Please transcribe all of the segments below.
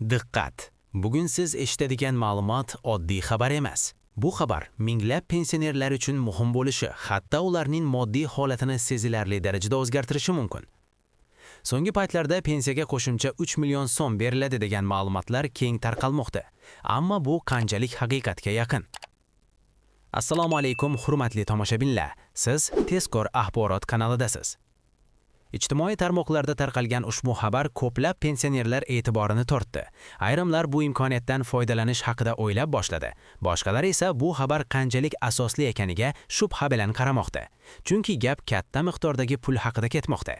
Diqqat! Bugun siz eshitadigan ma'lumot oddiy xabar emas. Bu xabar minglab pensionerlar uchun muhim bo'lishi, hatto ularning moddiy holatini sezilarli darajada o'zgartirishi mumkin. So'nggi paytlarda pensiyaga qo'shimcha 3 million so'm beriladi degan ma'lumotlar keng tarqalmoqda. Ammo bu qanchalik haqiqatga yaqin? Assalomu alaykum, hurmatli tomoshabinlar. Siz Tezkor axborot kanalidasiz. Ijtimoiy tarmoqlarda tarqalgan ushbu xabar ko'plab pensionerlar e'tiborini tortdi. Ayrimlar bu imkoniyatdan foydalanish haqida o'ylab boshladi. Boshqalar esa bu xabar qanchalik asosli ekaniga shubha bilan qaramoqda. Chunki gap katta miqdordagi pul haqida ketmoqda.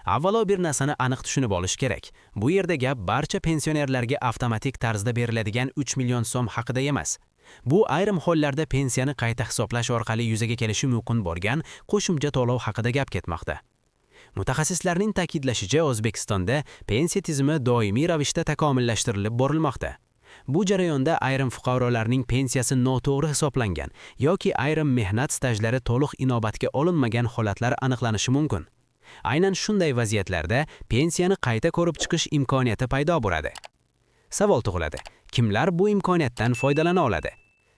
Avvalo bir narsani aniq tushunib olish kerak. Bu yerda gap barcha pensionerlarga avtomatik tarzda beriladigan 3 million so'm haqida emas. Bu ayrim hollarda pensiyani qayta hisoblash orqali yuzaga kelishi mumkin bo'lgan qo'shimcha to'lov haqida gap ketmoqda. Mutaxassislarning ta'kidlashicha, O'zbekistonda pensiya tizimi doimiy ravishda takomillashtirilib borilmoqda. Bu jarayonda ayrim fuqarolarning pensiyasi noto'g'ri hisoblangan yoki ayrim mehnat stajlari to'liq inobatga olinmagan holatlar aniqlanishi mumkin. Aynan shunday vaziyatlarda pensiyani qayta ko'rib chiqish imkoniyati paydo bo'ladi. Savol tug'iladi: kimlar bu imkoniyatdan foydalana oladi?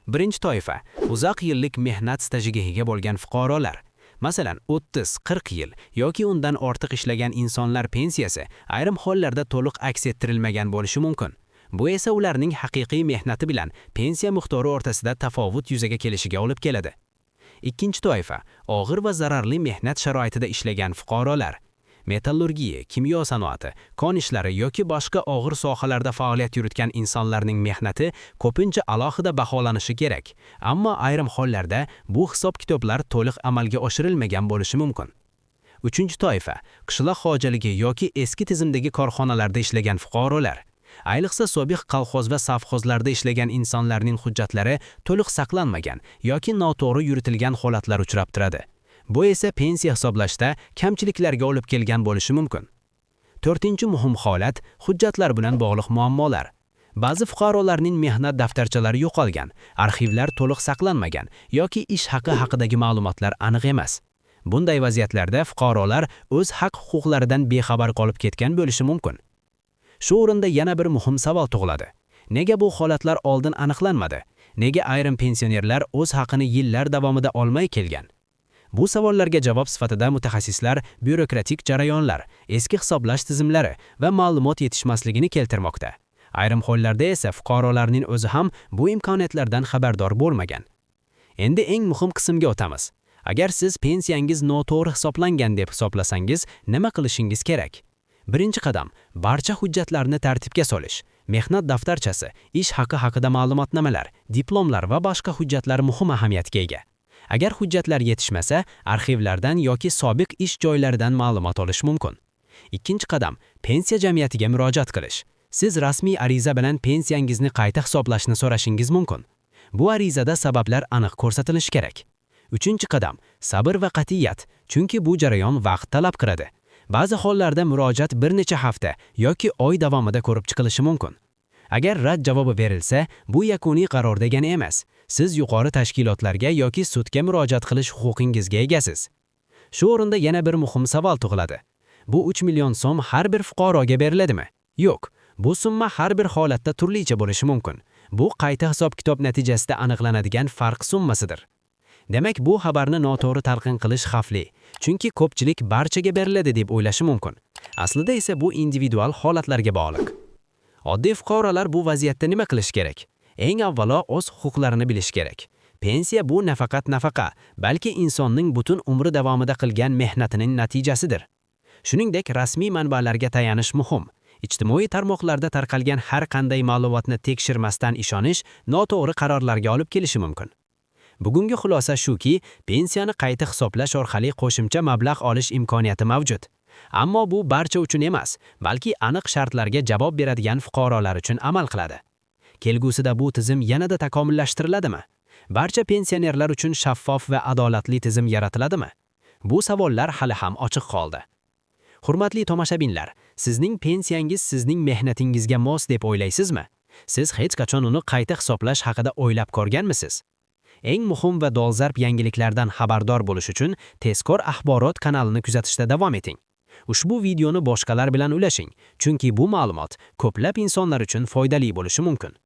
Birinchi toifa uzoq yillik mehnat stajiga ega bo'lgan fuqarolar. Masalan, 30-40 yil yoki undan ortiq ishlagan insonlar pensiyasi ayrim hollarda to'liq aks ettirilmagan bo'lishi mumkin. Bu esa ularning haqiqiy mehnati bilan pensiya miqdori o'rtasida tafovut yuzaga kelishiga olib keladi. Ikkinchi toifa og'ir va zararli mehnat sharoitida ishlagan fuqarolar. Metallurgiya, kimyo sanoati, kon ishlari yoki boshqa og'ir sohalarda faoliyat yuritgan insonlarning mehnati ko'pincha alohida baholanishi kerak. Ammo ayrim hollarda bu hisob-kitoblar to'liq amalga oshirilmagan bo'lishi mumkin. Uchinchi toifa qishloq xo'jaligi yoki eski tizimdagi korxonalarda ishlagan fuqarolar. Ayniqsa sobiq kolxoz va savxozlarda ishlagan insonlarning hujjatlari to'liq saqlanmagan yoki noto'g'ri yuritilgan holatlar uchrab turadi. Bu esa pensiya hisoblashda kamchiliklarga olib kelgan bo'lishi mumkin. To'rtinchi muhim holat hujjatlar bilan bog'liq muammolar. Ba'zi fuqarolarning mehnat daftarchalari yo'qolgan, arxivlar to'liq saqlanmagan yoki ish haqi haqidagi ma'lumotlar aniq emas. Bunday vaziyatlarda fuqarolar o'z haq-huquqlaridan bexabar qolib ketgan bo'lishi mumkin. Shu o'rinda yana bir muhim savol tug'iladi. Nega bu holatlar oldin aniqlanmadi? Nega ayrim pensionerlar o'z haqini yillar davomida olmay kelgan? Bu savollarga javob sifatida mutaxassislar byurokratik jarayonlar, eski hisoblash tizimlari va ma'lumot yetishmasligini keltirmoqda. Ayrim hollarda esa fuqarolarning o'zi ham bu imkoniyatlardan xabardor bo'lmagan. Endi eng muhim qismga o'tamiz. Agar siz pensiyangiz noto'g'ri hisoblangan deb hisoblasangiz, nima qilishingiz kerak? Birinchi qadam barcha hujjatlarni tartibga solish. Mehnat daftarchasi, ish haqi haqida ma'lumotnomalar, diplomlar va boshqa hujjatlar muhim ahamiyatga ega. Agar hujjatlar yetishmasa, arxivlardan yoki sobiq ish joylaridan ma'lumot olish mumkin. Ikkinchi qadam pensiya jamiyatiga murojaat qilish. Siz rasmiy ariza bilan pensiyangizni qayta hisoblashni so'rashingiz mumkin. Bu arizada sabablar aniq ko'rsatilishi kerak. Uchinchi qadam sabr va qat'iyat, chunki bu jarayon vaqt talab qiladi. Ba'zi hollarda murojaat bir necha hafta yoki oy davomida ko'rib chiqilishi mumkin. Agar rad javobi berilsa, bu yakuniy qaror degani emas. Siz yuqori tashkilotlarga yoki sudga murojaat qilish huquqingizga egasiz. Shu o'rinda yana bir muhim savol tug'iladi. Bu 3 million so'm har bir fuqaroga beriladimi? Yo'q. Bu summa har bir holatda turlicha bo'lishi mumkin. Bu qayta hisob-kitob natijasida aniqlanadigan farq summasidir. Demak, bu xabarni noto'g'ri talqin qilish xavfli. Chunki ko'pchilik barchaga beriladi deb o'ylashi mumkin. Aslida esa bu individual holatlarga bog'liq. Oddiy fuqarolar bu vaziyatda nima qilish kerak? Eng avvalo o'z huquqlarini bilish kerak. Pensiya bu nafaqat nafaqa, balki insonning butun umri davomida qilgan mehnatining natijasidir. Shuningdek, rasmiy manbalarga tayanish muhim. Ijtimoiy tarmoqlarda tarqalgan har qanday ma'lumotni tekshirmasdan ishonish noto'g'ri qarorlarga olib kelishi mumkin. Bugungi xulosa shuki, pensiyani qayta hisoblash orqali qo'shimcha mablag' olish imkoniyati mavjud. Ammo bu barcha uchun emas, balki aniq shartlarga javob beradigan fuqarolar uchun amal qiladi. Kelgusida bu tizim yanada takomillashtiriladi? Barcha pensionerlar uchun shaffof va adolatli tizim yaratiladimi? Bu savollar hali ham ochiq qoldi. Hurmatli tomoshabinlar, sizning pensiyangiz sizning mehnatingizga mos deb o'ylaysizmi? Siz hech qachon uni qayta hisoblash haqida o'ylab ko'rganmisiz? Eng muhim va dolzarb yangiliklardan xabardor bo'lish uchun Tezkor axborot kanalini kuzatishda davom eting. Ushbu videoni boshqalar bilan ulashing, chunki bu ma'lumot ko'plab insonlar uchun foydali bo'lishi mumkin.